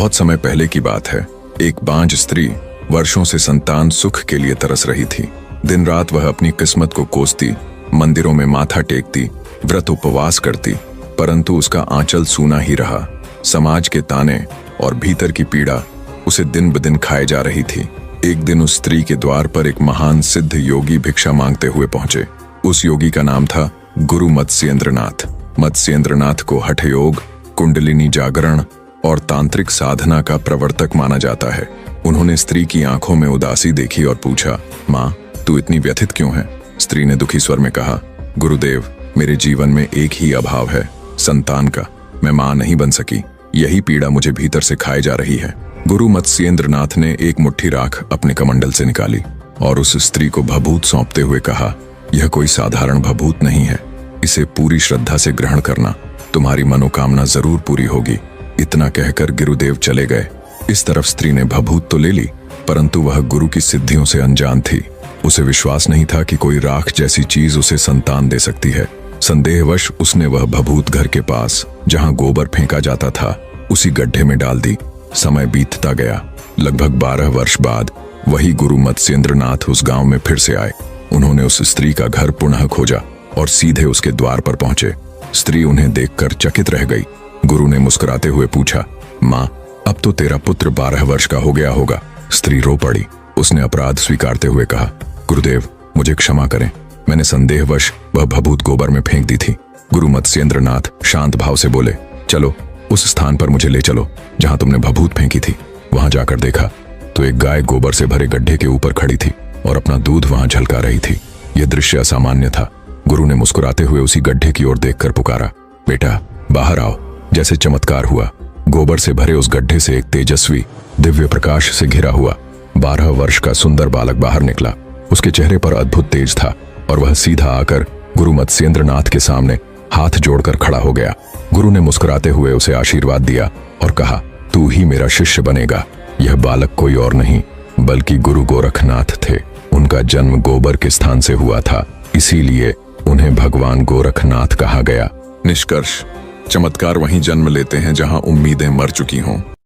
बहुत समय पहले की बात है। एक बांझ स्त्री वर्षों से संतान सुख के लिए तरस रही थी। दिन रात वह अपनी किस्मत को कोसती, मंदिरों में माथा टेकती, व्रत उपवास करती, परंतु उसका आंचल सूना ही रहा। समाज के ताने और भीतर की पीड़ा उसे दिन ब दिन खाए जा रही थी। एक दिन उस स्त्री के द्वार पर एक महान सिद्ध योगी भिक्षा मांगते हुए पहुंचे। उस योगी का नाम था गुरु मत्स्येंद्रनाथ। मत्स्येंद्रनाथ को हठयोग, कुंडलिनी जागरण और तांत्रिक साधना का प्रवर्तक माना जाता है। उन्होंने स्त्री की आंखों में उदासी देखी और पूछा, माँ, तू इतनी व्यथित क्यों है? स्त्री ने दुखी स्वर में कहा, गुरुदेव, मेरे जीवन में एक ही अभाव है, संतान का। मैं माँ नहीं बन सकी। यही पीड़ा मुझे भीतर से खाए जा रही है। गुरु मत्स्येंद्रनाथ ने एक मुट्ठी राख अपने कमंडल से निकाली और उस स्त्री को भभूत सौंपते हुए कहा, यह कोई साधारण भभूत नहीं है। इसे पूरी श्रद्धा से ग्रहण करना, तुम्हारी मनोकामना जरूर पूरी होगी। इतना कहकर गुरुदेव चले गए। इस तरफ स्त्री ने भभूत तो ले ली, परंतु वह गुरु की सिद्धियों से अनजान थी। उसे विश्वास नहीं था कि कोई राख जैसी चीज उसे संतान दे सकती है। संदेहवश उसने वह भभूत घर के पास, जहां गोबर फेंका जाता था, उसी गड्ढे में डाल दी। समय बीतता गया। लगभग 12 वर्ष बाद वही गुरु मत्स्येंद्रनाथ उस गांव में फिर से आए। उन्होंने उस स्त्री का घर पुनः खोजा और सीधे उसके द्वार पर पहुंचे। स्त्री उन्हें देखकर चकित रह गई। गुरु ने मुस्कुराते हुए पूछा, माँ, अब तो तेरा पुत्र 12 वर्ष का हो गया होगा। स्त्री रो पड़ी। उसने अपराध स्वीकारते हुए कहा, गुरुदेव, मुझे क्षमा करें। मैंने संदेहवश वह भभूत गोबर में फेंक दी थी। गुरु मत्स्येंद्रनाथ शांत भाव से बोले, चलो उस स्थान पर मुझे ले चलो जहां तुमने भभूत फेंकी थी। वहां जाकर देखा तो एक गाय गोबर से भरे गड्ढे के ऊपर खड़ी थी और अपना दूध वहां झलका रही थी। यह दृश्य असामान्य था। गुरु ने मुस्कुराते हुए उसी गड्ढे की ओर देखकर पुकारा, बेटा, बाहर आओ। जैसे चमत्कार हुआ। गोबर से भरे उस गड्ढे से एक तेजस्वी दिव्य प्रकाश से घिरा हुआ 12 वर्ष का सुंदर बालक बाहर निकला। उसके चेहरे पर अद्भुत तेज था और वह सीधा आकर गुरु मत्स्येंद्रनाथ के सामने हाथ जोड़कर खड़ा हो गया। गुरु ने मुस्कुराते हुए उसे आशीर्वाद दिया और कहा, तू ही मेरा शिष्य बनेगा। यह बालक कोई और नहीं बल्कि गुरु गोरखनाथ थे। उनका जन्म गोबर के स्थान से हुआ था, इसीलिए उन्हें भगवान गोरखनाथ कहा गया। निष्कर्ष, चमत्कार वहीं जन्म लेते हैं जहां उम्मीदें मर चुकी हों।